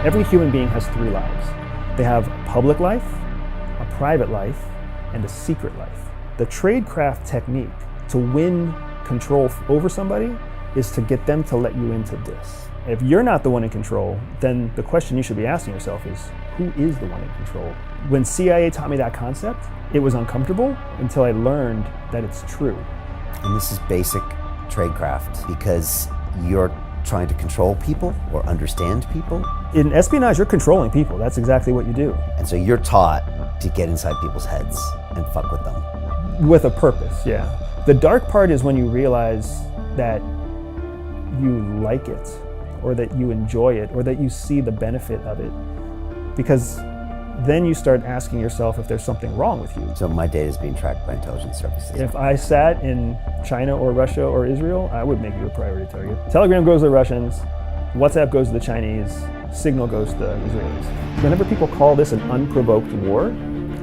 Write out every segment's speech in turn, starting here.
Every human being has three lives. They have a public life, a private life, and a secret life. The tradecraft technique to win control over somebody is to get them to let you into this. If you're not the one in control, then the question you should be asking yourself is, who is the one in control? When CIA taught me that concept, it was uncomfortable until I learned that it's true. And this is basic tradecraft because you're trying to control people or understand people? In espionage, you're controlling people. That's exactly what you do. And so you're taught to get inside people's heads and fuck with them. With a purpose, yeah. The dark part is when you realize that you like it, or that you enjoy it, or that you see the benefit of it. Because then you start asking yourself if there's something wrong with you. So my data is being tracked by intelligence services. If I sat in China or Russia or Israel, I would make you a priority target. Telegram goes to the Russians, WhatsApp goes to the Chinese, Signal goes to the Israelis. Whenever people call this an unprovoked war,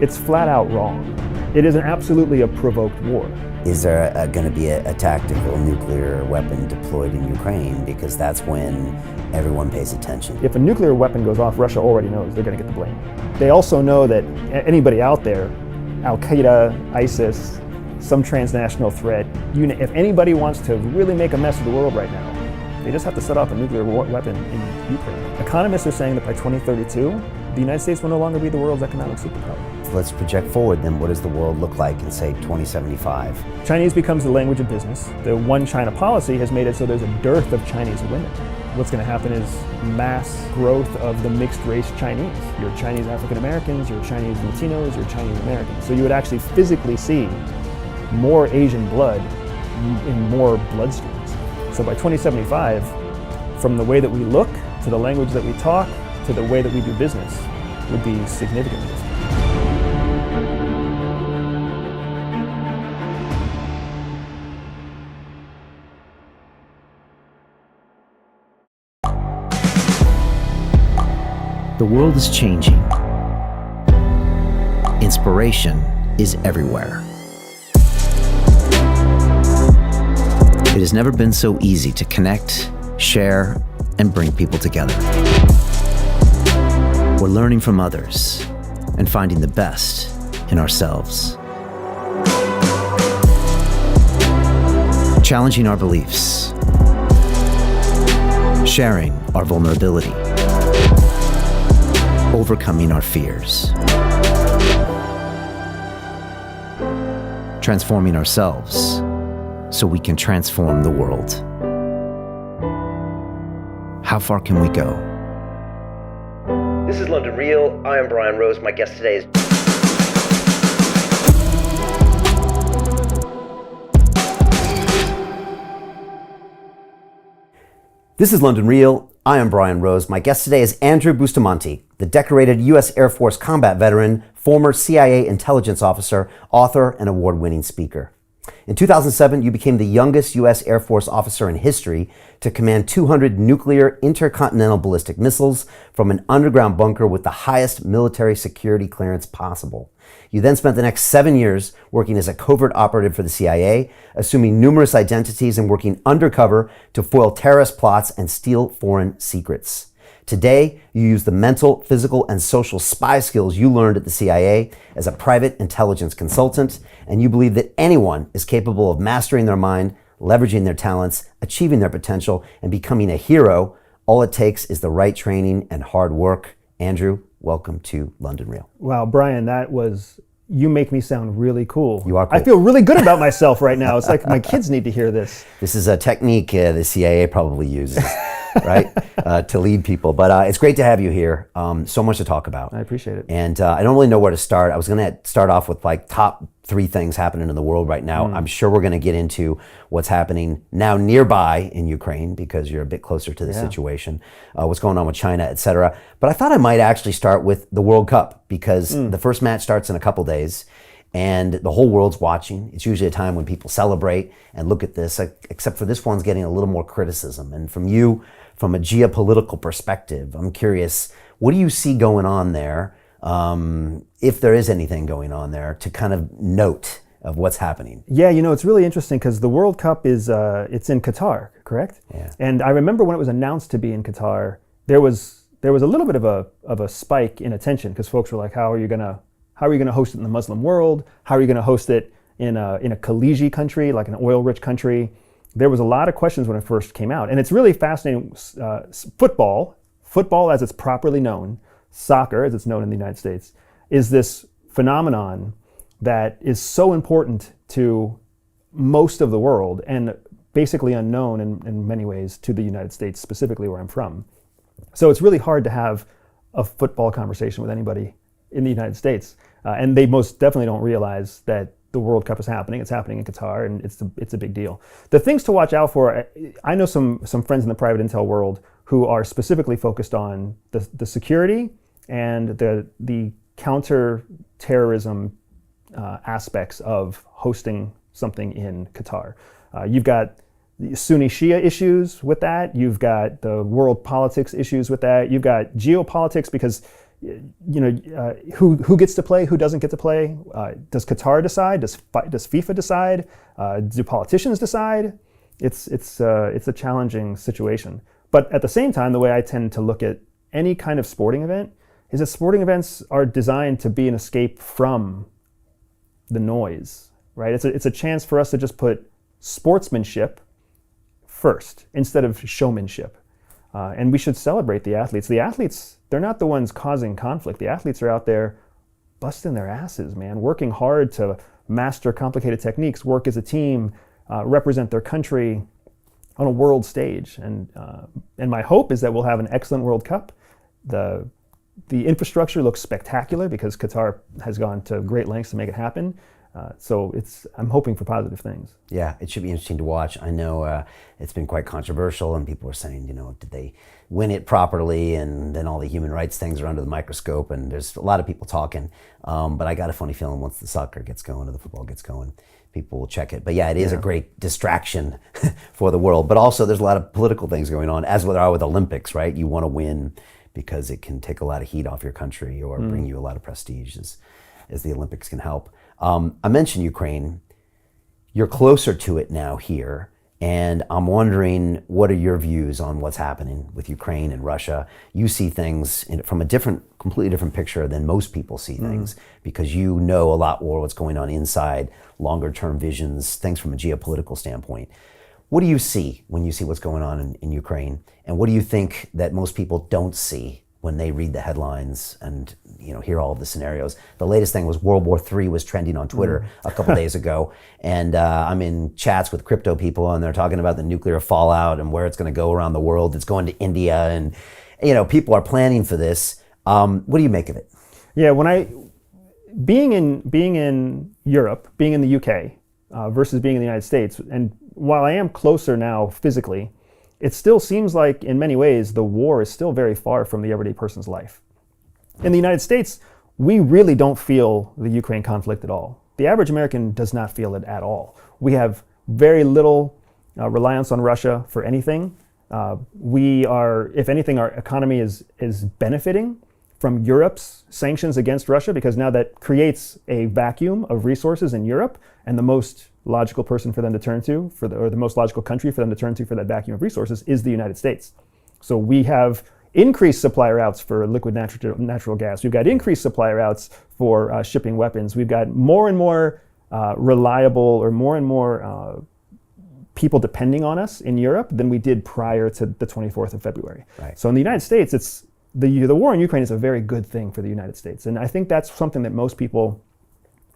it's flat out wrong. It is absolutely a provoked war. Is there going to be a tactical nuclear weapon deployed in Ukraine? Because that's when everyone pays attention. If a nuclear weapon goes off, Russia already knows they're going to get the blame. They also know that anybody out there, Al-Qaeda, ISIS, some transnational threat, if anybody wants to really make a mess of the world right now, they just have to set off a nuclear weapon in Ukraine. Economists are saying that by 2032, the United States will no longer be the world's economic superpower. Let's project forward then. What does the world look like in, say, 2075? Chinese becomes the language of business. The One China policy has made it so there's a dearth of Chinese women. What's going to happen is mass growth of the mixed race Chinese. Your Chinese African Americans, your Chinese Latinos, your Chinese Americans. So you would actually physically see more Asian blood in more bloodstreams. So by 2075, from the way that we look, to the language that we talk, to the way that we do business, would be significantly different. The world is changing. Inspiration is everywhere. It has never been so easy to connect, share, and bring people together. We're learning from others and finding the best in ourselves. Challenging our beliefs. Sharing our vulnerability. Overcoming our fears. Transforming ourselves so we can transform the world. How far can we go? This is London Real. I am Brian Rose. My guest today is... This is London Real. I am Brian Rose. My guest today is Andrew Bustamante, the decorated U.S. Air Force combat veteran, former CIA intelligence officer, author, and award-winning speaker. In 2007, you became the youngest U.S. Air Force officer in history to command 200 nuclear intercontinental ballistic missiles from an underground bunker with the highest military security clearance possible. You then spent the next 7 years working as a covert operative for the CIA, assuming numerous identities and working undercover to foil terrorist plots and steal foreign secrets. Today, you use the mental, physical, and social spy skills you learned at the CIA as a private intelligence consultant, and you believe that anyone is capable of mastering their mind, leveraging their talents, achieving their potential, and becoming a hero. All it takes is the right training and hard work. Andrew, welcome to London Real. Wow, Brian, you make me sound really cool. You are cool. I feel really good about myself right now. It's like my kids need to hear this. This is a technique the CIA probably uses, right, to lead people. But it's great to have you here. So much to talk about. I appreciate it. And I don't really know where to start. I was going to start off with like top 3 things happening in the world right now. I'm sure we're going to get into what's happening now nearby in Ukraine because you're a bit closer to the situation, what's going on with China, etc. But I thought I might actually start with the World Cup because the first match starts in a couple days and the whole world's watching. It's usually a time when people celebrate and look at this, except for this one's getting a little more criticism. And from you, from a geopolitical perspective, I'm curious, what do you see going on there? If there is anything going on there to kind of note of what's happening. Yeah, it's really interesting because the World Cup is it's in Qatar, correct? Yeah. And I remember when it was announced to be in Qatar, there was there was a little bit of a spike in attention because folks were like, how are you gonna host it in the Muslim world? How are you gonna host it in a Khaliji country, like an oil-rich country? There was a lot of questions when it first came out, and it's really fascinating. Football as it's properly known, soccer as it's known in the United States, is this phenomenon that is so important to most of the world and basically unknown in many ways to the United States, specifically where I'm from. So it's really hard to have a football conversation with anybody in the United States. And they most definitely don't realize that the World Cup is happening. It's happening in Qatar, and it's a big deal. The things to watch out for, I know some friends in the private intel world who are specifically focused on the security and the counter-terrorism aspects of hosting something in Qatar. You've got the Sunni Shia issues with that. You've got the world politics issues with that. You've got geopolitics because who gets to play, who doesn't get to play. Does Qatar decide? Does FIFA decide? Do politicians decide? It's a challenging situation. But at the same time, the way I tend to look at any kind of sporting event is that sporting events are designed to be an escape from the noise, right? It's a chance for us to just put sportsmanship first instead of showmanship. And we should celebrate the athletes. The athletes, they're not the ones causing conflict. The athletes are out there busting their asses, man, working hard to master complicated techniques, work as a team, represent their country on a world stage. And my hope is that we'll have an excellent World Cup. The infrastructure looks spectacular because Qatar has gone to great lengths to make it happen. So I'm hoping for positive things. Yeah, it should be interesting to watch. I know it's been quite controversial, and people are saying, did they win it properly? And then all the human rights things are under the microscope, and there's a lot of people talking. But I got a funny feeling once the soccer gets going or the football gets going, people will check it. But yeah, it is a great distraction for the world. But also there's a lot of political things going on, as there are with Olympics, right? You want to win because it can take a lot of heat off your country or bring you a lot of prestige, as the Olympics can help. I mentioned Ukraine. You're closer to it now here, and I'm wondering, what are your views on what's happening with Ukraine and Russia? You see things from a completely different picture than most people see things, because you know a lot more what's going on inside, longer term visions, things from a geopolitical standpoint. What do you see when you see what's going on in Ukraine? And what do you think that most people don't see when they read the headlines and hear all of the scenarios? The latest thing was World War III was trending on Twitter a couple days ago, and I'm in chats with crypto people, and they're talking about the nuclear fallout and where it's going to go around the world. It's going to India, and people are planning for this. What do you make of it? Yeah, being in Europe, being in the UK versus being in the United States, and while I am closer now physically, it still seems like, in many ways, the war is still very far from the everyday person's life. In the United States, we really don't feel the Ukraine conflict at all. The average American does not feel it at all. We have very little reliance on Russia for anything. If anything, our economy is benefiting from Europe's sanctions against Russia, because now that creates a vacuum of resources in Europe, and the most logical person for them to turn to, or the most logical country for them to turn to for that vacuum of resources is the United States. So we have increased supply routes for liquid natural gas. We've got increased supply routes for shipping weapons. We've got more and more reliable, or more and more people depending on us in Europe than we did prior to the 24th of February. Right. So in the United States, the war in Ukraine is a very good thing for the United States. And I think that's something that most people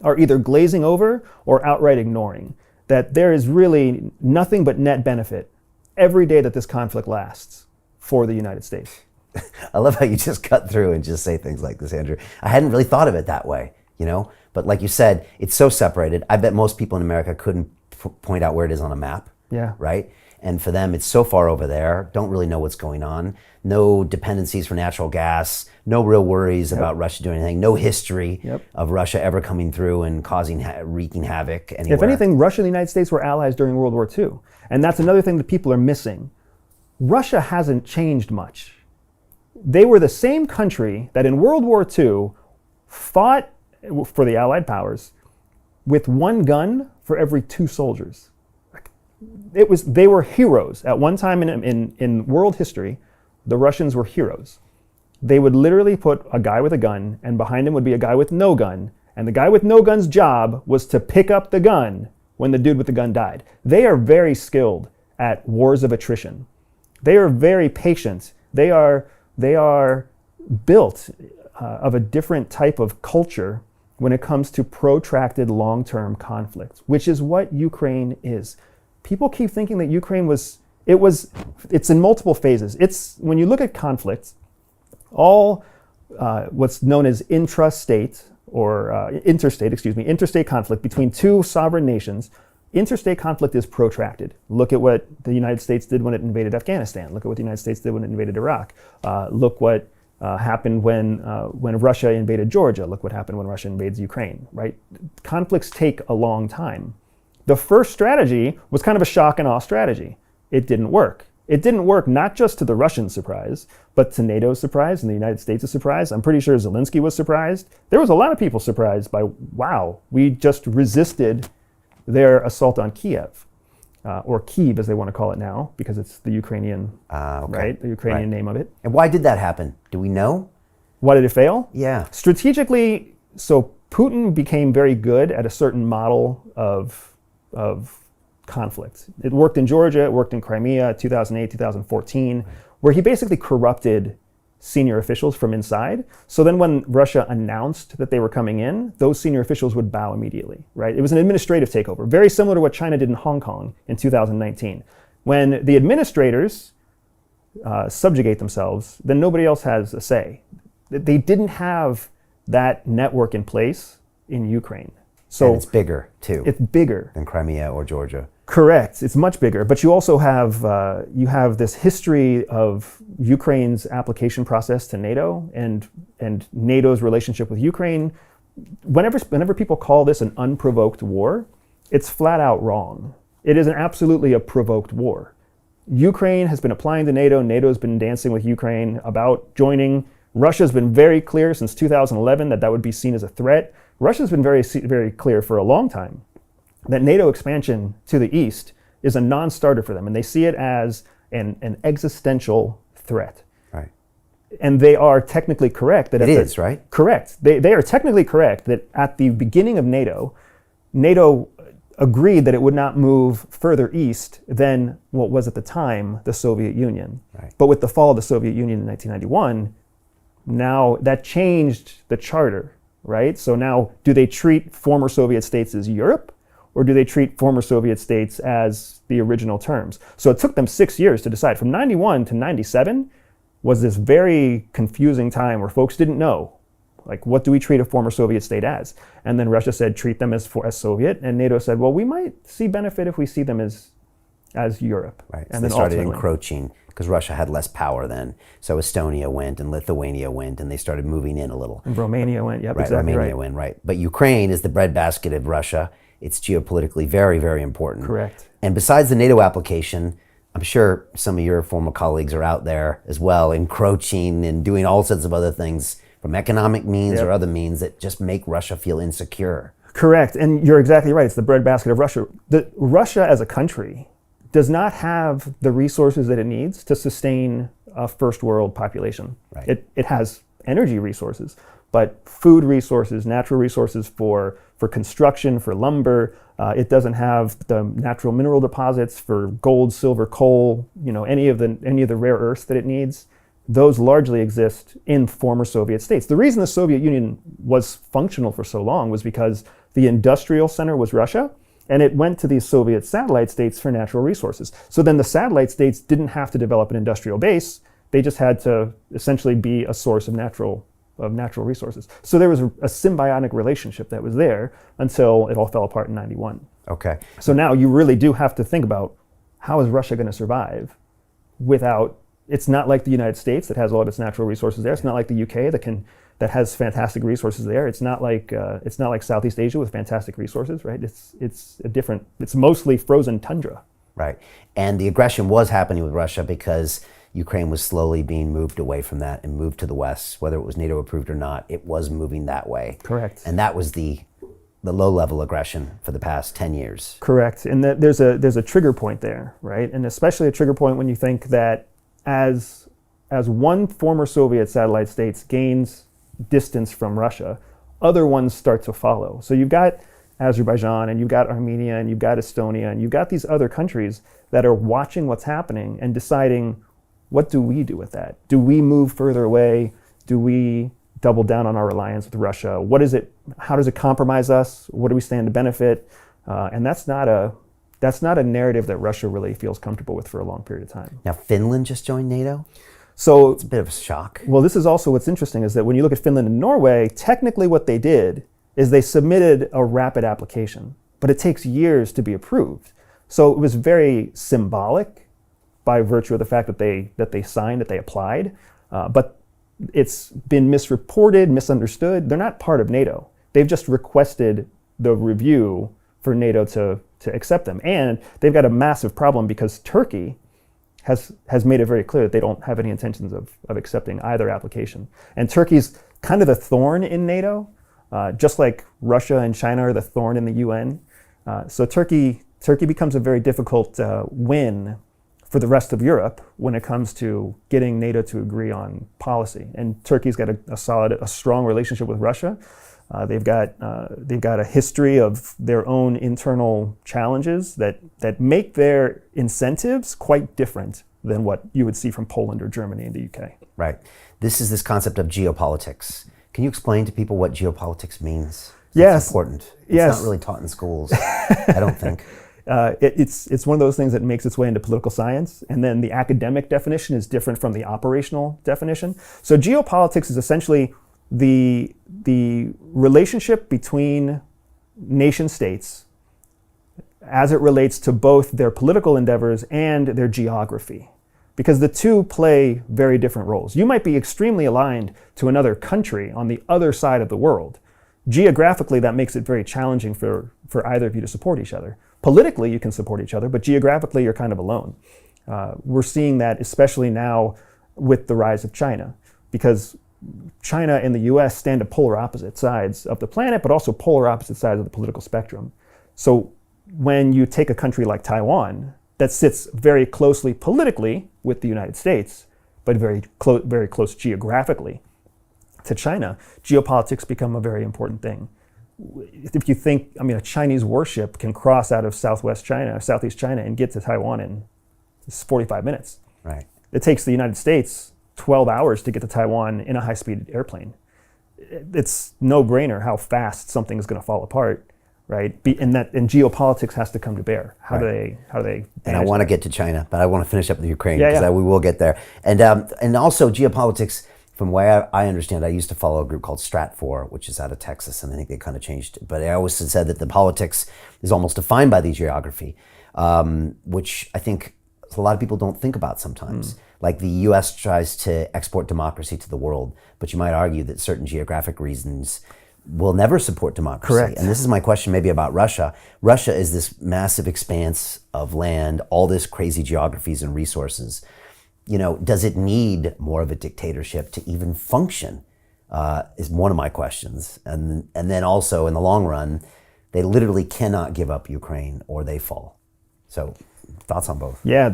are either glazing over or outright ignoring, that there is really nothing but net benefit every day that this conflict lasts for the United States. I love how you just cut through and just say things like this, Andrew. I hadn't really thought of it that way, but like you said, it's so separated. I bet most people in America couldn't point out where it is on a map. Yeah. Right? And for them, it's so far over there, don't really know what's going on. No dependencies for natural gas, no real worries about Russia doing anything, no history of Russia ever coming through and wreaking havoc anywhere. If anything, Russia and the United States were allies during World War II. And that's another thing that people are missing. Russia hasn't changed much. They were the same country that in World War II fought for the Allied powers with one gun for every 2 soldiers. They were heroes. At one time in world history, the Russians were heroes. they would literally put a guy with a gun, and behind him would be a guy with no gun, and the guy with no gun's job was to pick up the gun when the dude with the gun died. They are very skilled at wars of attrition. They are very patient. They are built of a different type of culture when it comes to protracted long-term conflicts, which is what Ukraine is. People keep thinking that Ukraine it's in multiple phases. It's, when you look at conflicts, all what's known as interstate conflict between two sovereign nations. Interstate conflict is protracted. Look at what the United States did when it invaded Afghanistan. Look at what the United States did when it invaded Iraq. Look what happened when Russia invaded Georgia. Look what happened when Russia invades Ukraine, right? Conflicts take a long time. The first strategy was kind of a shock and awe strategy. It didn't work. It didn't work not just to the Russian surprise, but to NATO's surprise and the United States' surprise. I'm pretty sure Zelensky was surprised. There was a lot of people surprised by, wow, we just resisted their assault on Kiev, or Kyiv as they want to call it now, because it's the Ukrainian, right? The Ukrainian name of it. And why did that happen? Do we know? Why did it fail? Yeah. Strategically, so Putin became very good at a certain model of conflict. It worked in Georgia, it worked in Crimea, 2008, 2014, where he basically corrupted senior officials from inside. So then when Russia announced that they were coming in, those senior officials would bow immediately, right? It was an administrative takeover, very similar to what China did in Hong Kong in 2019. When the administrators subjugate themselves, then nobody else has a say. They didn't have that network in place in Ukraine. So and it's bigger, too. It's bigger than Crimea or Georgia. Correct. It's much bigger. But you also have this history of Ukraine's application process to NATO and NATO's relationship with Ukraine. Whenever people call this an unprovoked war, it's flat out wrong. It is absolutely a provoked war. Ukraine has been applying to NATO. NATO's been dancing with Ukraine about joining. Russia's been very clear since 2011 that would be seen as a threat. Russia's been very, very clear for a long time that NATO expansion to the east is a non-starter for them, and they see it as an existential threat. Right. And they are technically correct that it is, right? Correct. They are technically correct that at the beginning of NATO agreed that it would not move further east than what was at the time the Soviet Union. Right. But with the fall of the Soviet Union in 1991, now that changed the charter, right? So now, do they treat former Soviet states as Europe, or do they treat former Soviet states as the original terms? So it took them 6 years to decide. From 91 to 97 was this very confusing time where folks didn't know, like, what do we treat a former Soviet state as? And then Russia said, treat them as Soviet, and NATO said, well, we might see benefit if we see them as Europe. Right. And so then they started encroaching because Russia had less power then. So Estonia went and Lithuania went, and they started moving in a little. And Romania went, yep, right, exactly Romania went, right. But Ukraine is the breadbasket of Russia. It's geopolitically very, very important. Correct. And besides the NATO application, I'm sure some of your former colleagues are out there as well, encroaching and doing all sorts of other things from economic means or other means that just make Russia feel insecure. Correct, and you're exactly right. It's the breadbasket of Russia. Russia as a country does not have the resources that it needs to sustain a first world population. Right. It has energy resources, but food resources, natural resources for construction, for lumber. It doesn't have the natural mineral deposits for gold, silver, coal, any of the rare earths that it needs. Those largely exist in former Soviet states. The reason the Soviet Union was functional for so long was because the industrial center was Russia, and it went to these Soviet satellite states for natural resources. So then the satellite states didn't have to develop an industrial base. They just had to essentially be a source of natural resources. So there was a symbiotic relationship that was there until it all fell apart in 91. Okay. So now you really do have to think about, how is Russia going to survive without, it's not like the United States that has all of its natural resources there. It's not like the UK that has fantastic resources there. It's not like Southeast Asia with fantastic resources, right? It's mostly frozen tundra. Right. And the aggression was happening with Russia because Ukraine was slowly being moved away from that and moved to the West. Whether it was NATO approved or not, it was moving that way. Correct. And that was the low-level aggression for the past 10 years. Correct. And there's a trigger point there, right? And especially a trigger point when you think that as as one former Soviet satellite state gains distance from Russia, other ones start to follow. So you've got Azerbaijan, and you've got Armenia, and you've got Estonia, and you've got these other countries that are watching what's happening and deciding, what do we do with that? Do we move further away? Do we double down on our reliance with Russia? What is it? How does it compromise us? What do we stand to benefit? And that's not a narrative that Russia really feels comfortable with for a long period of time. Now, Finland just joined NATO? So It's a bit of a shock. well, this is also what's interesting, is that when you look at Finland and Norway, technically what they did is they submitted a rapid application, but it takes years to be approved. So it was very symbolic by virtue of the fact that they signed, that they applied, but it's been misreported, misunderstood. They're not part of NATO. They've just requested the review for NATO to accept them. And they've got a massive problem because Turkey has made it very clear that they don't have any intentions of accepting either application. And Turkey's kind of the thorn in NATO, just like Russia and China are the thorn in the UN. So Turkey becomes a very difficult win for the rest of Europe when it comes to getting NATO to agree on policy. And Turkey's got a strong relationship with Russia. They've got a history of their own internal challenges that make their incentives quite different than what you would see from Poland or Germany and the UK. Right. This is this concept of geopolitics. Can you explain to people what geopolitics means? Yes. It's important. It's Yes. not really taught in schools, I don't think. It's one of those things that makes its way into political science, and then the academic definition is different from the operational definition. So geopolitics is essentially the relationship between nation states as it relates to both their political endeavors and their geography, because the two play very different roles. You might be extremely aligned to another country on the other side of the world. Geographically, that makes it very challenging for either of you to support each other. Politically, you can support each other, but geographically, you're kind of alone. We're seeing that especially now with the rise of China, because China and the US stand at polar opposite sides of the planet, but also polar opposite sides of the political spectrum. So when you take a country like Taiwan that sits very closely politically with the United States, but very close geographically to China, geopolitics become a very important thing. If you think, a Chinese warship can cross out of Southeast China and get to Taiwan in 45 minutes. Right. It takes the United States 12 hours to get to Taiwan in a high-speed airplane. It's no-brainer how fast something is going to fall apart, right? And geopolitics has to come to bear. How do they? And I want to get to China, but I want to finish up with Ukraine because Yeah. we will get there. And also geopolitics. From the way I understand, I used to follow a group called Stratfor, which is out of Texas, and I think they kind of changed. But I always said that the politics is almost defined by the geography, which I think a lot of people don't think about sometimes. Like the U.S. tries to export democracy to the world, but you might argue that certain geographic reasons will never support democracy. Correct. And this is my question maybe about Russia. Russia is this massive expanse of land, all this crazy geographies and resources. Does it need more of a dictatorship to even function? Is one of my questions. And then also in the long run, they literally cannot give up Ukraine or they fall. So thoughts on both? Yeah,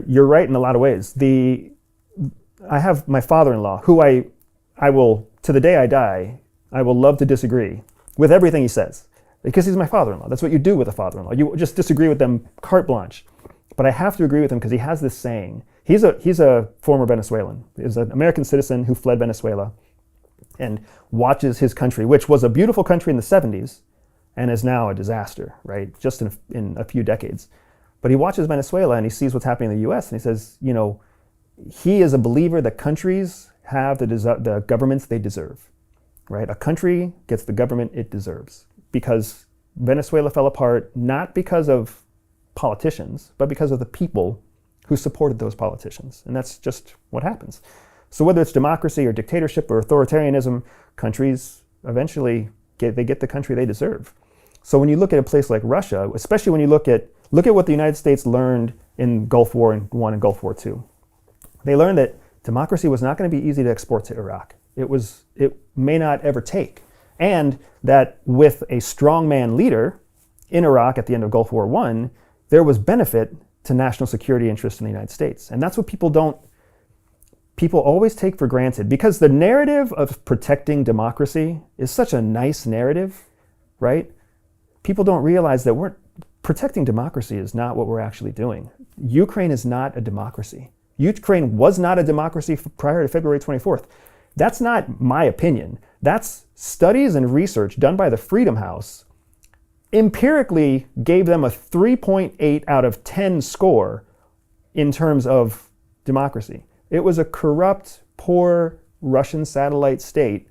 you're right in a lot of ways. I have my father-in-law, who I will, to the day I die, I will love to disagree with everything he says, because he's my father-in-law. That's what you do with a father-in-law. You just disagree with them carte blanche. But I have to agree with him because he has this saying. He's a former Venezuelan. He's an American citizen who fled Venezuela and watches his country, which was a beautiful country in the 70s and is now a disaster, right? Just in a few decades. But he watches Venezuela and he sees what's happening in the US and he says, he is a believer that countries have the governments they deserve, right? A country gets the government it deserves, because Venezuela fell apart not because of politicians, but because of the people who supported those politicians. And that's just what happens. So whether it's democracy or dictatorship or authoritarianism, countries eventually get the country they deserve. So when you look at a place like Russia, especially when you look at what the United States learned in Gulf War I and Gulf War II. They learned that democracy was not going to be easy to export to Iraq. It may not ever take. And that with a strongman leader in Iraq at the end of Gulf War I, there was benefit to national security interests in the United States. And that's what people don't people always take for granted, because the narrative of protecting democracy is such a nice narrative, right? People don't realize that protecting democracy is not what we're actually doing. Ukraine is not a democracy. Ukraine was not a democracy prior to February 24th. That's not my opinion. That's studies and research done by the Freedom House empirically gave them a 3.8 out of 10 score in terms of democracy. It was a corrupt, poor Russian satellite state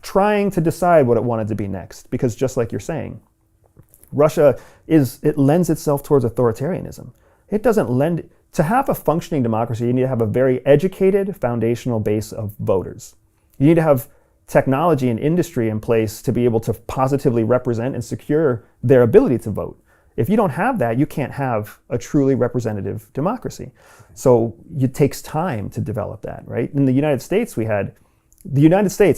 trying to decide what it wanted to be next. Because just like you're saying, Russia it lends itself towards authoritarianism. It doesn't lend, to have a functioning democracy, you need to have a very educated foundational base of voters. You need to have technology and industry in place to be able to positively represent and secure their ability to vote. If you don't have that, you can't have a truly representative democracy. So it takes time to develop that, right? In the United States,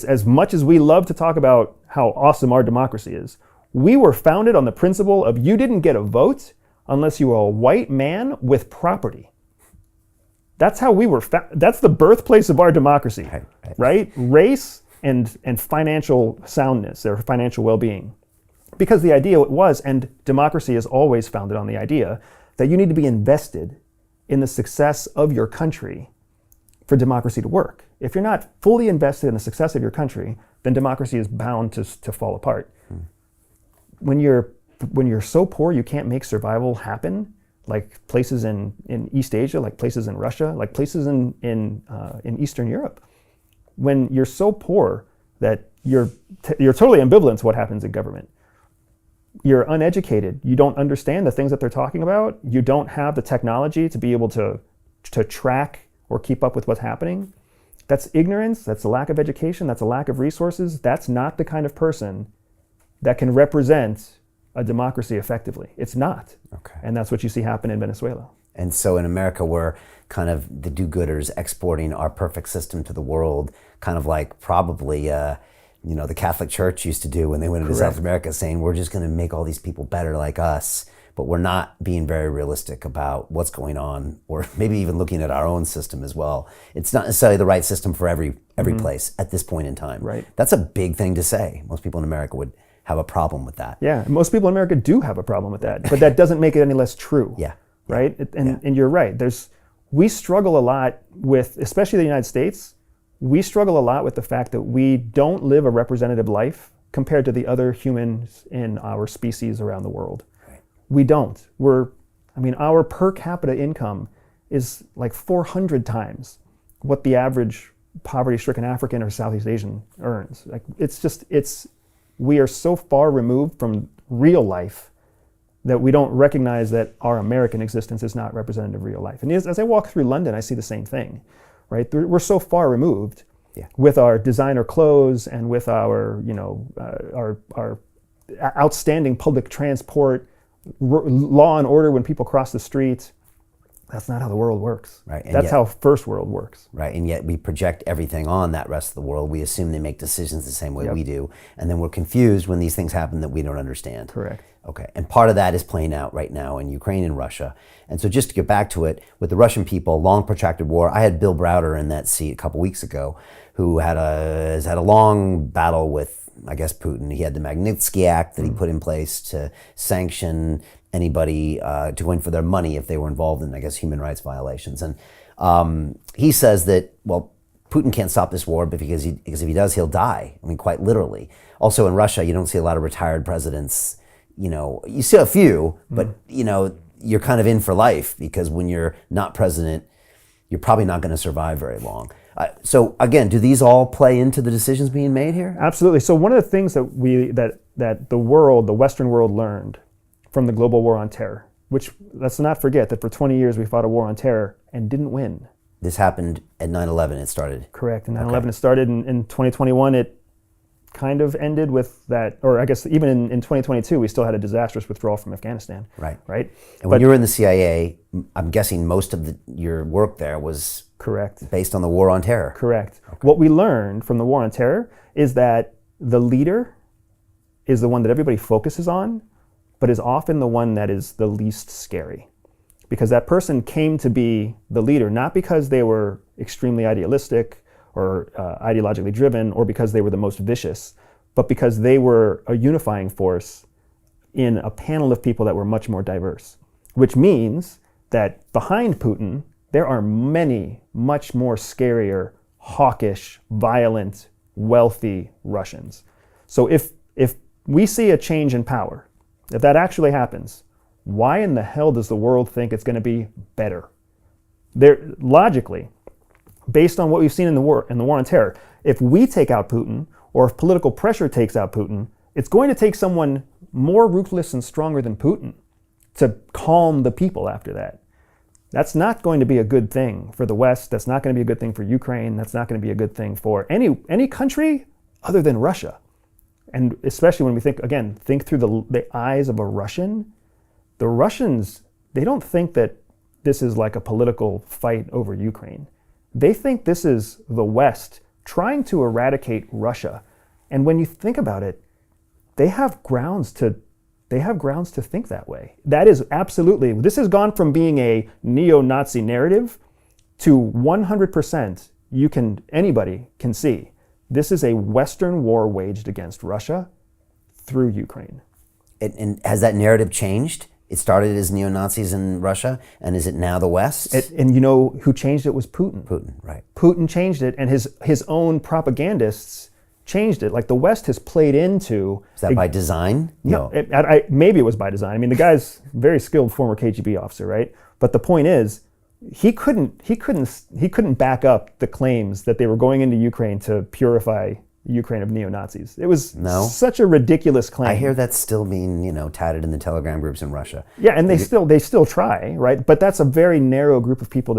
as much as we love to talk about how awesome our democracy is, we were founded on the principle of you didn't get a vote unless you were a white man with property. That's how we were that's the birthplace of our democracy, right? Race and financial soundness, or financial well-being. Because the idea was, and democracy is always founded on the idea, that you need to be invested in the success of your country for democracy to work. If you're not fully invested in the success of your country, then democracy is bound to fall apart. When you're so poor you can't make survival happen, like places in East Asia, like places in Russia, like places in Eastern Europe, when you're so poor that you're totally ambivalent to what happens in government. You're uneducated. You don't understand the things that they're talking about. You don't have the technology to be able to track or keep up with what's happening. That's ignorance. That's a lack of education. That's a lack of resources. That's not the kind of person that can represent a democracy effectively. It's not. Okay. And that's what you see happen in Venezuela. And so in America, we're kind of the do-gooders exporting our perfect system to the world, kind of like probably the Catholic Church used to do when they went into South America, saying we're just going to make all these people better like us, but we're not being very realistic about what's going on, or maybe even looking at our own system as well. It's not necessarily the right system for every place at this point in time. Right. That's a big thing to say. Most people in America would have a problem with that. Yeah, most people in America do have a problem with that, but that doesn't make it any less true. Yeah. Right? And you're right. We struggle a lot with, especially the United States, we struggle a lot with the fact that we don't live a representative life compared to the other humans in our species around the world. Right. We don't. Our per capita income is like 400 times what the average poverty-stricken African or Southeast Asian earns. Like we are so far removed from real life that we don't recognize that our American existence is not representative of real life. And as I walk through London, I see the same thing, right? We're so far removed with our designer clothes and with our outstanding public transport, law and order when people cross the street. That's not how the world works. Right. And that's how first world works. Right, and yet we project everything on that rest of the world. We assume they make decisions the same way we do, and then we're confused when these things happen that we don't understand. Correct. Okay, and part of that is playing out right now in Ukraine and Russia. And so just to get back to it, with the Russian people, long protracted war. I had Bill Browder in that seat a couple weeks ago, who has had a long battle with, I guess, Putin. He had the Magnitsky Act that he put in place to sanction anybody to go in for their money if they were involved in, I guess, human rights violations. And he says that, well, Putin can't stop this war because if he does, he'll die. I mean, quite literally. Also in Russia, you don't see a lot of retired presidents. You see a few, but you're kind of in for life, because when you're not president, you're probably not going to survive very long. So again, do these all play into the decisions being made here? Absolutely. So one of the things that the Western world learned from the global war on terror, which let's not forget that for 20 years we fought a war on terror and didn't win. This happened at 9/11, it started. Correct. And 9/11 it started in 2021. It kind of ended with that, or I guess even in 2022, we still had a disastrous withdrawal from Afghanistan. Right. Right. And when you were in the CIA, I'm guessing most of your work there was based on the war on terror. Correct. Okay. What we learned from the war on terror is that the leader is the one that everybody focuses on, but is often the one that is the least scary. because that person came to be the leader, not because they were extremely idealistic or ideologically driven, or because they were the most vicious, but because they were a unifying force in a panel of people that were much more diverse, which means that behind Putin, there are many, much more scarier, hawkish, violent, wealthy Russians. So if we see a change in power, if that actually happens, why in the hell does the world think it's going to be better? Logically, based on what we've seen in the war on terror, if we take out Putin, or if political pressure takes out Putin, it's going to take someone more ruthless and stronger than Putin to calm the people after that. That's not going to be a good thing for the West. That's not going to be a good thing for Ukraine. That's not going to be a good thing for any country other than Russia. And especially when we think through the eyes of a Russian. The Russians, they don't think that this is like a political fight over Ukraine. They think this is the West trying to eradicate Russia. And when you think about it, they have grounds to think that way. That is absolutely, this has gone from being a neo-Nazi narrative to 100% anybody can see. This is a Western war waged against Russia through Ukraine. And has that narrative changed? It started as neo-Nazis in Russia, and is it now the West? And you know who changed it was Putin. Putin, right. Putin changed it, and his own propagandists changed it. Like the West has played into... Is that by design? No. Maybe it was by design. I mean, the guy's a very skilled former KGB officer, right? But the point is, he couldn't back up the claims that they were going into Ukraine to purify Ukraine of neo-Nazis. It was such a ridiculous claim. I hear that's still being, touted in the Telegram groups in Russia. Yeah, and they still try, right? But that's a very narrow group of people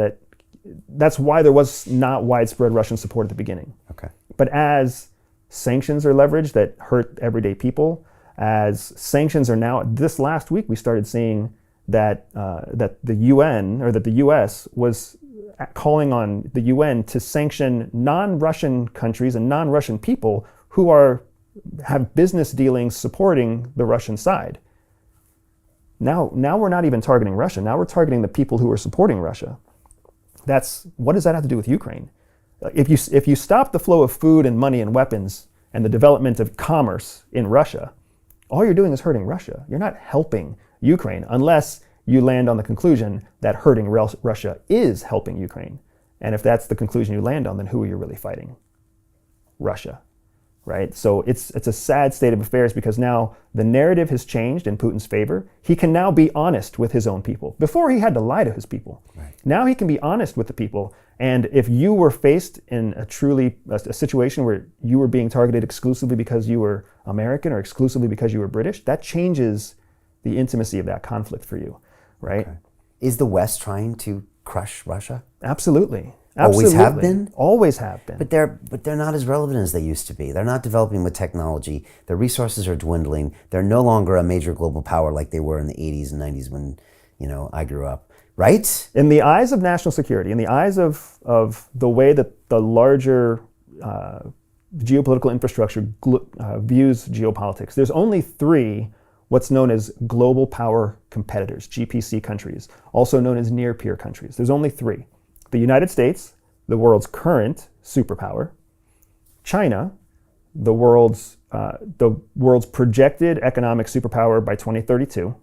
that's why there was not widespread Russian support at the beginning. Okay. But as sanctions are leveraged that hurt everyday people, as sanctions are now, this last week we started seeing that the UN, or that the US was calling on the UN to sanction non-Russian countries and non-Russian people who have business dealings supporting the Russian side. Now we're not even targeting Russia. Now we're targeting the people who are supporting Russia. What does that have to do with Ukraine? If you stop the flow of food and money and weapons and the development of commerce in Russia, all you're doing is hurting Russia. You're not helping Ukraine unless you land on the conclusion that hurting Russia is helping Ukraine. And if that's the conclusion you land on, then who are you really fighting? Russia, right? So it's a sad state of affairs, because now the narrative has changed in Putin's favor. He can now be honest with his own people. Before, he had to lie to his people. Right. Now he can be honest with the people. And if you were faced in a situation where you were being targeted exclusively because you were American or exclusively because you were British, that changes the intimacy of that conflict for you, right? Okay. Is the West trying to crush Russia? Absolutely. Always have been? Always have been. But they're not as relevant as they used to be. They're not developing with technology. Their resources are dwindling. They're no longer a major global power like they were in the 80s and 90s when, I grew up. Right? In the eyes of national security, in the eyes of the way that the larger geopolitical infrastructure views geopolitics, there's only three what's known as global power competitors, GPC countries, also known as near-peer countries. There's only three. The United States, the world's current superpower; China, the world's projected economic superpower by 2032;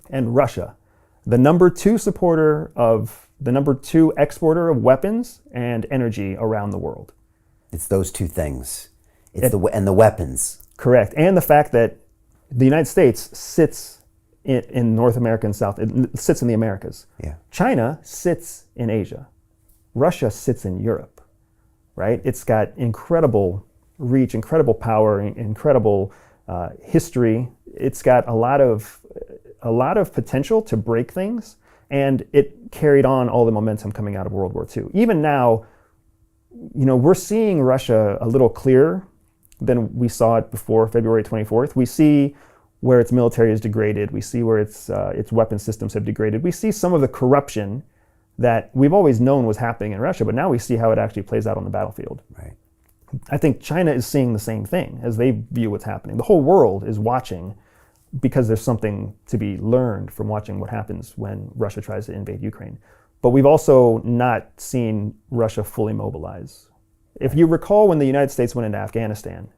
and Russia, the number two exporter of weapons and energy around the world. It's those two things. And the weapons. Correct. And the fact that the United States sits in North America and South, it sits in the Americas. Yeah. China sits in Asia. Russia sits in Europe, right? It's got incredible reach, incredible power, incredible history. It's got a lot of potential to break things, and it carried on all the momentum coming out of World War II. Even now, we're seeing Russia a little clearer than we saw it before February 24th. We see where its military is degraded. We see where its weapon systems have degraded. We see some of the corruption that we've always known was happening in Russia, but now we see how it actually plays out on the battlefield. Right. I think China is seeing the same thing as they view what's happening. The whole world is watching because there's something to be learned from watching what happens when Russia tries to invade Ukraine. But we've also not seen Russia fully mobilize. If you recall when the United States went into Afghanistan,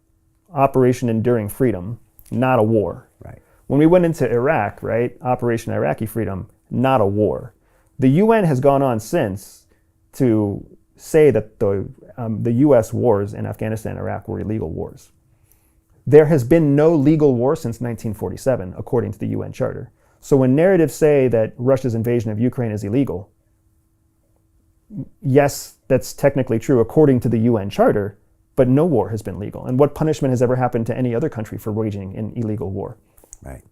Operation Enduring Freedom, not a war. Right. When we went into Iraq, right, Operation Iraqi Freedom, not a war. The UN has gone on since to say that the US wars in Afghanistan and Iraq were illegal wars. There has been no legal war since 1947, according to the UN Charter. So when narratives say that Russia's invasion of Ukraine is illegal, yes, that's technically true according to the UN Charter, but no war has been legal. And what punishment has ever happened to any other country for waging an illegal war? Right.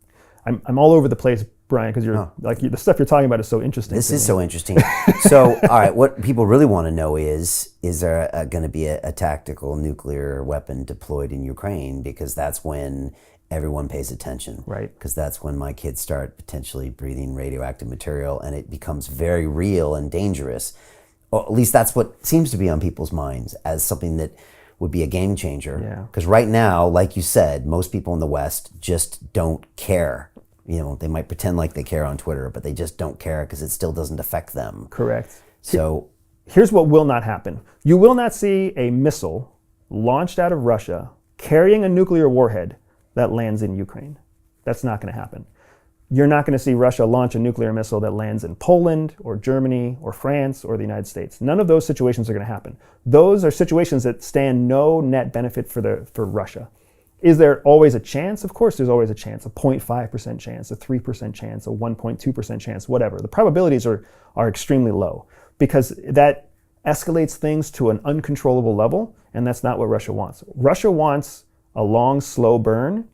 I'm all over the place, Brian, because the stuff you're talking about is so interesting. This is so interesting. So, all right, what people really want to know is there going to be a tactical nuclear weapon deployed in Ukraine? Because that's when everyone pays attention. Right. Because that's when my kids start potentially breathing radioactive material, and it becomes very real and dangerous. Or at least that's what seems to be on people's minds as something that would be a game changer. Because right now, like you said, most people in the West just don't care. They might pretend like they care on Twitter, but they just don't care because it still doesn't affect them. Correct. So here's what will not happen. You will not see a missile launched out of Russia carrying a nuclear warhead that lands in Ukraine. That's not going to happen. You're not going to see Russia launch a nuclear missile that lands in Poland or Germany or France or the United States. None of those situations are going to happen. Those are situations that stand no net benefit for Russia. Is there always a chance? Of course there's always a chance, a 0.5% chance, a 3% chance, a 1.2% chance, whatever. The probabilities are extremely low because that escalates things to an uncontrollable level, and that's not what Russia wants. Russia wants a long, slow burn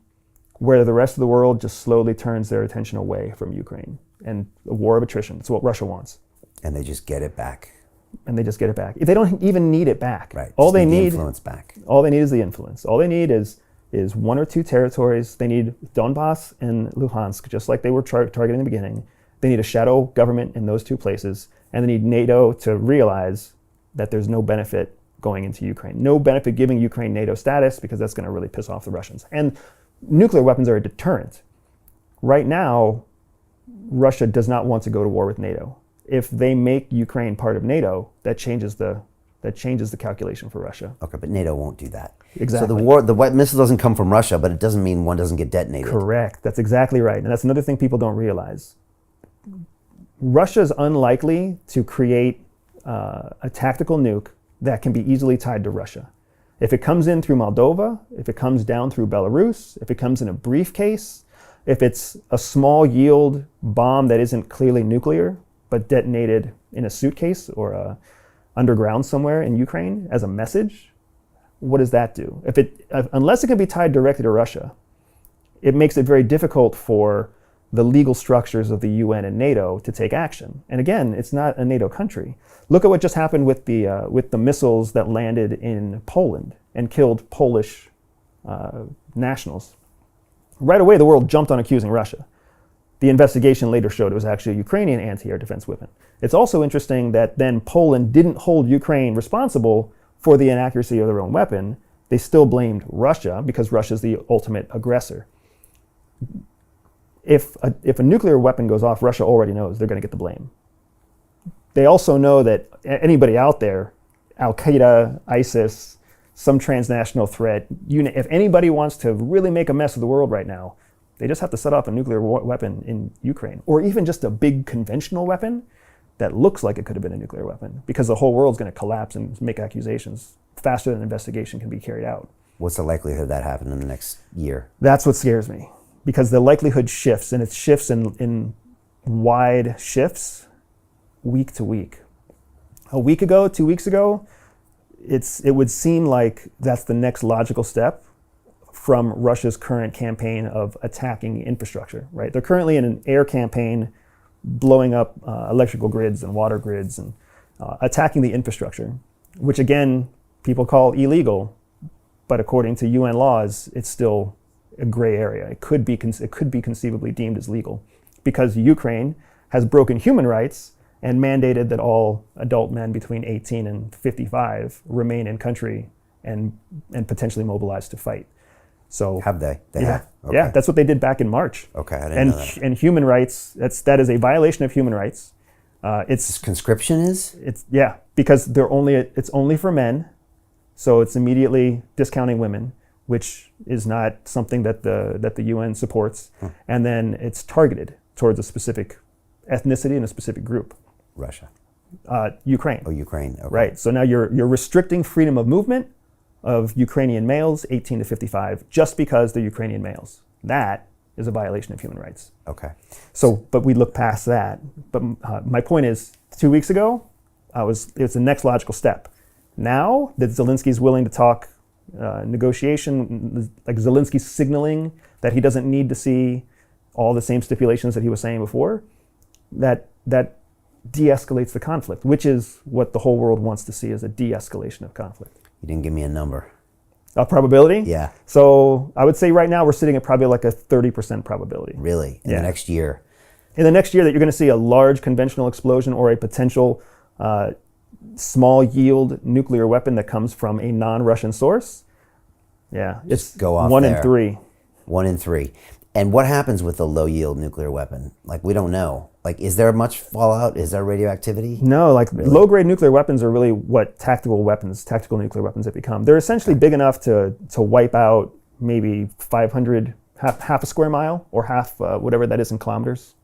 where the rest of the world just slowly turns their attention away from Ukraine and a war of attrition. That's what Russia wants. And they just get it back. And they just get it back. They don't even need it back. Right. All they need the influence back. All they need is the influence. All they need is one or two territories. They need Donbass and Luhansk, just like they were targeting in the beginning. They need a shadow government in those two places, and they need NATO to realize that there's no benefit going into Ukraine. No benefit giving Ukraine NATO status because that's going to really piss off the Russians. And nuclear weapons are a deterrent. Right now, Russia does not want to go to war with NATO. If they make Ukraine part of NATO, that changes the calculation for Russia. Okay, but NATO won't do that. Exactly. So the missile doesn't come from Russia, but it doesn't mean one doesn't get detonated. Correct. That's exactly right. And that's another thing people don't realize. Russia's unlikely to create a tactical nuke that can be easily tied to Russia. If it comes in through Moldova, if it comes down through Belarus, if it comes in a briefcase, if it's a small yield bomb that isn't clearly nuclear, but detonated in a suitcase or underground somewhere in Ukraine as a message, what does that do? Unless it can be tied directly to Russia, it makes it very difficult for the legal structures of the UN and NATO to take action. And again, it's not a NATO country. Look at what just happened with the missiles that landed in Poland and killed Polish nationals. Right away, the world jumped on accusing Russia. The investigation later showed it was actually a Ukrainian anti-air defense weapon. It's also interesting that then Poland didn't hold Ukraine responsible for the inaccuracy of their own weapon. They still blamed Russia because Russia's the ultimate aggressor. If a nuclear weapon goes off, Russia already knows they're going to get the blame. They also know that anybody out there, Al-Qaeda, ISIS, some transnational threat, if anybody wants to really make a mess of the world right now, they just have to set off a nuclear weapon in Ukraine, or even just a big conventional weapon that looks like it could have been a nuclear weapon, because the whole world's going to collapse and make accusations faster than an investigation can be carried out. What's the likelihood of that happening in the next year? That's what scares me, because the likelihood shifts, and it shifts in wide shifts week to week. A week ago, 2 weeks ago, it would seem like that's the next logical step from Russia's current campaign of attacking infrastructure, right? They're currently in an air campaign blowing up electrical grids and water grids and attacking the infrastructure, which again, people call illegal, but according to UN laws, it's still a gray area. It could be conceivably deemed as legal because Ukraine has broken human rights and mandated that all adult men between 18 and 55 remain in country and potentially mobilized to fight. So Have they? They yeah, have? Okay. yeah, that's what they did back in March. Okay, I didn't know that. And human rights, that is a violation of human rights. It's Conscription is? because it's only for men, so it's immediately discounting women, which is not something that the UN supports. And then it's targeted towards a specific ethnicity and a specific group. Russia. Ukraine. Oh, Ukraine. Okay. Right. So now you're restricting freedom of movement of Ukrainian males 18 to 55 just because they're Ukrainian males. That is a violation of human rights. Okay. So, but we look past that. But my point is, 2 weeks ago, it's the next logical step. Now that Zelensky's willing to talk negotiation, like Zelensky's signaling that he doesn't need to see all the same stipulations that he was saying before, that de-escalates the conflict, which is what the whole world wants to see, is a de-escalation of conflict. You didn't give me a number. A probability? Yeah. So I would say right now we're sitting at probably like a 30% probability. Really? In the next year? In the next year that you're going to see a large conventional explosion or a potential small yield nuclear weapon that comes from a non-Russian source. Yeah, it's go off 1 in there. 3. 1 in 3. And what happens with a low yield nuclear weapon? Like, we don't know. Like, is there much fallout? Is there radioactivity? No, like low grade nuclear weapons are really what tactical nuclear weapons have become. They're essentially big enough to wipe out maybe 500, half a square mile, or half whatever that is in kilometers.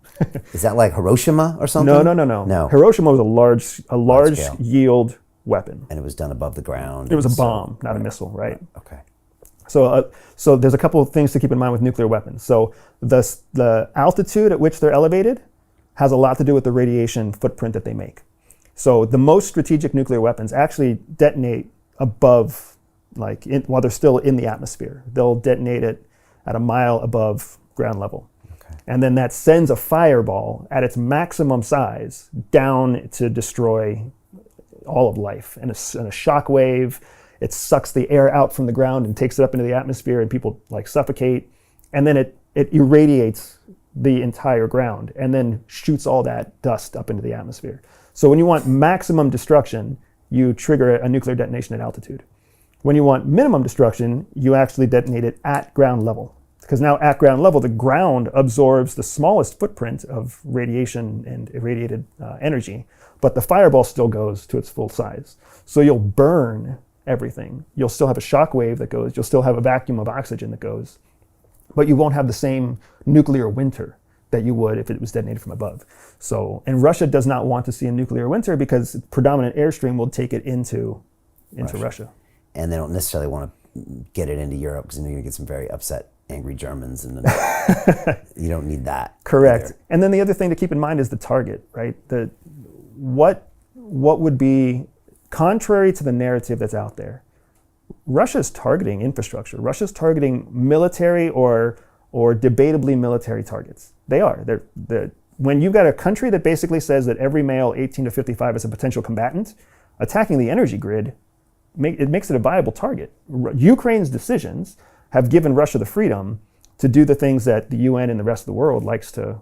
Is that like Hiroshima or something? No. Hiroshima was a large scale. yield weapon. And it was done above the ground. It was a bomb, not a missile, right? Okay. So there's a couple of things to keep in mind with nuclear weapons. So the altitude at which they're elevated has a lot to do with the radiation footprint that they make. So the most strategic nuclear weapons actually detonate above, while they're still in the atmosphere. They'll detonate it at a mile above ground level. Okay. And then that sends a fireball at its maximum size down to destroy all of life. And a shock wave, it sucks the air out from the ground and takes it up into the atmosphere, and people suffocate. And then it irradiates the entire ground and then shoots all that dust up into the atmosphere. So when you want maximum destruction, you trigger a nuclear detonation at altitude. When you want minimum destruction, you actually detonate it at ground level. Because now at ground level, the ground absorbs the smallest footprint of radiation and irradiated energy, but the fireball still goes to its full size. So you'll burn everything. You'll still have a shock wave that goes, you'll still have a vacuum of oxygen that goes, but you won't have the same nuclear winter that you would if it was detonated from above. So, and Russia does not want to see a nuclear winter because predominant airstream will take it into Russia. And they don't necessarily want to get it into Europe because you're going to get some very upset, angry Germans, and you don't need that. Correct. Either. And then the other thing to keep in mind is the target, right? What would be contrary to the narrative that's out there? Russia's targeting infrastructure. Russia's targeting military or debatably military targets. They are. When you've got a country that basically says that every male 18 to 55 is a potential combatant, attacking the energy grid, it makes it a viable target. Ukraine's decisions have given Russia the freedom to do the things that the UN and the rest of the world likes to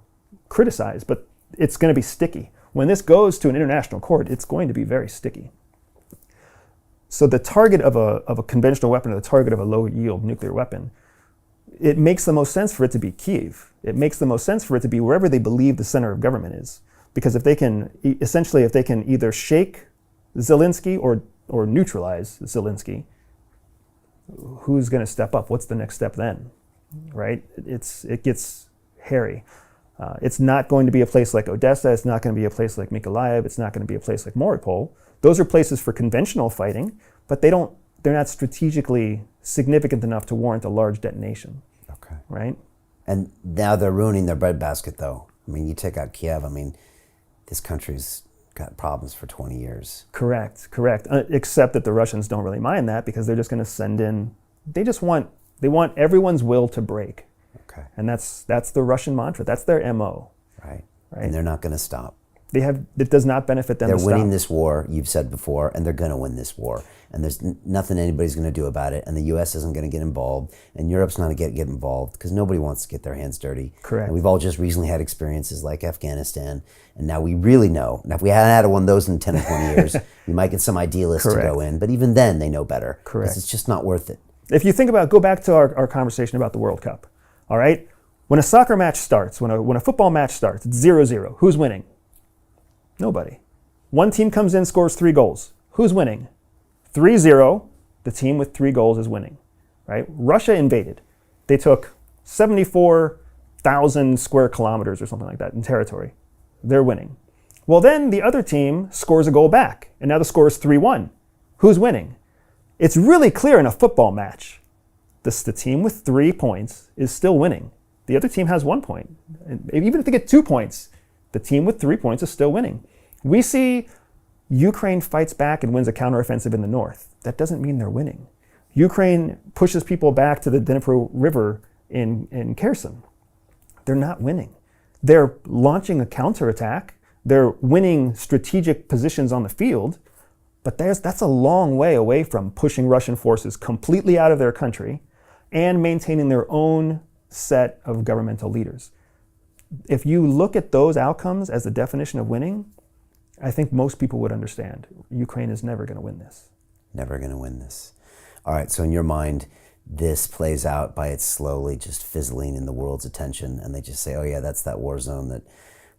criticize, but it's going to be sticky. When this goes to an international court, it's going to be very sticky. So the target of a conventional weapon, or the target of a low-yield nuclear weapon, it makes the most sense for it to be Kyiv. It makes the most sense for it to be wherever they believe the center of government is. Because if they can either shake Zelensky or neutralize Zelensky, who's going to step up? What's the next step then, right? It gets hairy. It's not going to be a place like Odessa. It's not going to be a place like Mykolaiv. It's not going to be a place like Mariupol. Those are places for conventional fighting, but they're not strategically significant enough to warrant a large detonation. Okay. Right? And now they're ruining their breadbasket, though. I mean, you take out Kiev, this country's got problems for 20 years. Correct. Except that the Russians don't really mind that because they're just going to send in, they want everyone's will to break. Okay. And that's the Russian mantra. That's their MO. Right. And they're not going to stop. It does not benefit them. They're winning this war, you've said before, and they're going to win this war. And there's nothing anybody's going to do about it. And the U.S. isn't going to get involved. And Europe's not going to get involved because nobody wants to get their hands dirty. Correct. And we've all just recently had experiences like Afghanistan. And now we really know. Now, if we hadn't had one of those in 10 or 20 years, we might get some idealists to go in. But even then, they know better. Correct. Because it's just not worth it. If you think about, go back to our conversation about the World Cup, all right? When a soccer match starts, when a football match starts, it's 0-0. Who's winning? Nobody. One team comes in, scores 3 goals. Who's winning? 3-0. The team with 3 goals is winning, right? Russia invaded. They took 74,000 square kilometers or something like that in territory. They're winning. Well, then the other team scores a goal back, and now the score is 3-1. Who's winning? It's really clear in a football match. The team with 3 points is still winning. The other team has 1 point. And even if they get 2 points, the team with 3 points is still winning. We see Ukraine fights back and wins a counteroffensive in the north. That doesn't mean they're winning. Ukraine pushes people back to the Dnipro River in Kherson. They're not winning. They're launching a counterattack. They're winning strategic positions on the field, but that's a long way away from pushing Russian forces completely out of their country and maintaining their own set of governmental leaders. If you look at those outcomes as the definition of winning, I think most people would understand Ukraine is never going to win this. Never going to win this. All right, so in your mind, this plays out by it slowly just fizzling in the world's attention, and they just say, oh yeah, that's that war zone that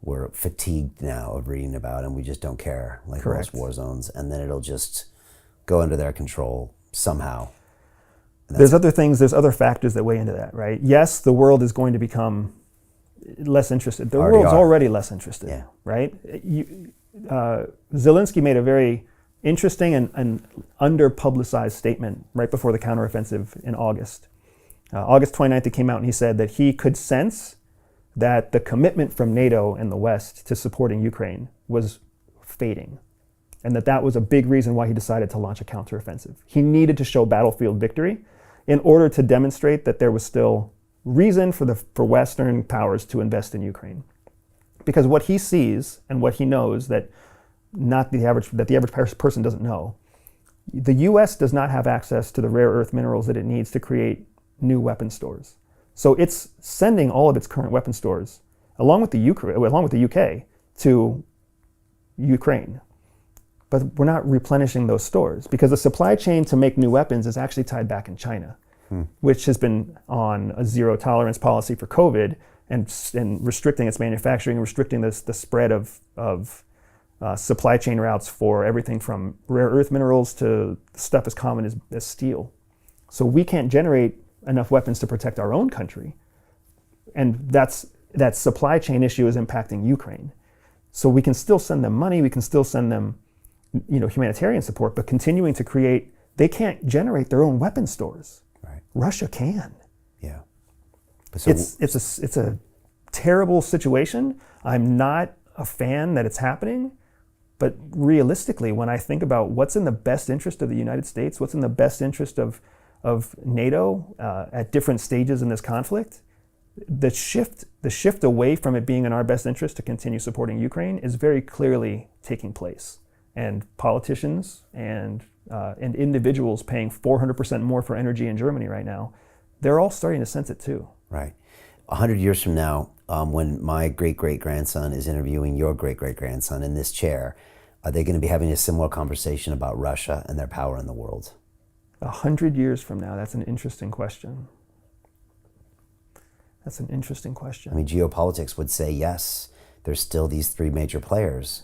we're fatigued now of reading about, and we just don't care, like Correct. most war zones, and then it'll just go under their control somehow. There's other things, there's other factors that weigh into that, right? Yes, the world is going to become less interested. The world's already less interested, Yeah. right? Zelensky made a very interesting and under-publicized statement right before the counteroffensive in August. August 29th, he came out and he said that he could sense that the commitment from NATO and the West to supporting Ukraine was fading, and that was a big reason why he decided to launch a counteroffensive. He needed to show battlefield victory in order to demonstrate that there was still reason for Western powers to invest in Ukraine. Because what he sees and what he knows that the average person doesn't know, the U.S. does not have access to the rare earth minerals that it needs to create new weapon stores. So it's sending all of its current weapon stores, along with the UK, to Ukraine. But we're not replenishing those stores because the supply chain to make new weapons is actually tied back in China, which has been on a zero tolerance policy for COVID and restricting its manufacturing, restricting the spread of supply chain routes for everything from rare earth minerals to stuff as common as steel. So we can't generate enough weapons to protect our own country. And that supply chain issue is impacting Ukraine. So we can still send them money, we can still send them humanitarian support, but continuing to create, they can't generate their own weapon stores. Right. Russia can. Yeah. So It's a terrible situation. I'm not a fan that it's happening, but realistically, when I think about what's in the best interest of the United States, what's in the best interest of NATO at different stages in this conflict, the shift away from it being in our best interest to continue supporting Ukraine is very clearly taking place. And politicians and individuals paying 400% more for energy in Germany right now, they're all starting to sense it too. Right. 100 years from now, when my great-great-grandson is interviewing your great-great-grandson in this chair, are they going to be having a similar conversation about Russia and their power in the world? 100 years from now, that's an interesting question. That's an interesting question. I mean, geopolitics would say, yes, there's still these 3 major players.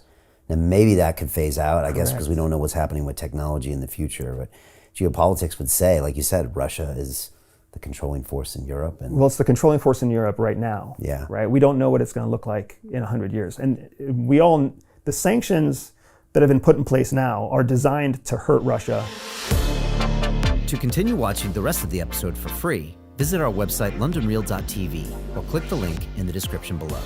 And maybe that could phase out, I guess, because we don't know what's happening with technology in the future. But geopolitics would say, like you said, Russia is the controlling force in Europe. And well, it's the controlling force in Europe right now. Yeah. Right? We don't know what it's going to look like in 100 years. And the sanctions that have been put in place now are designed to hurt Russia. To continue watching the rest of the episode for free, visit our website londonreal.tv or click the link in the description below.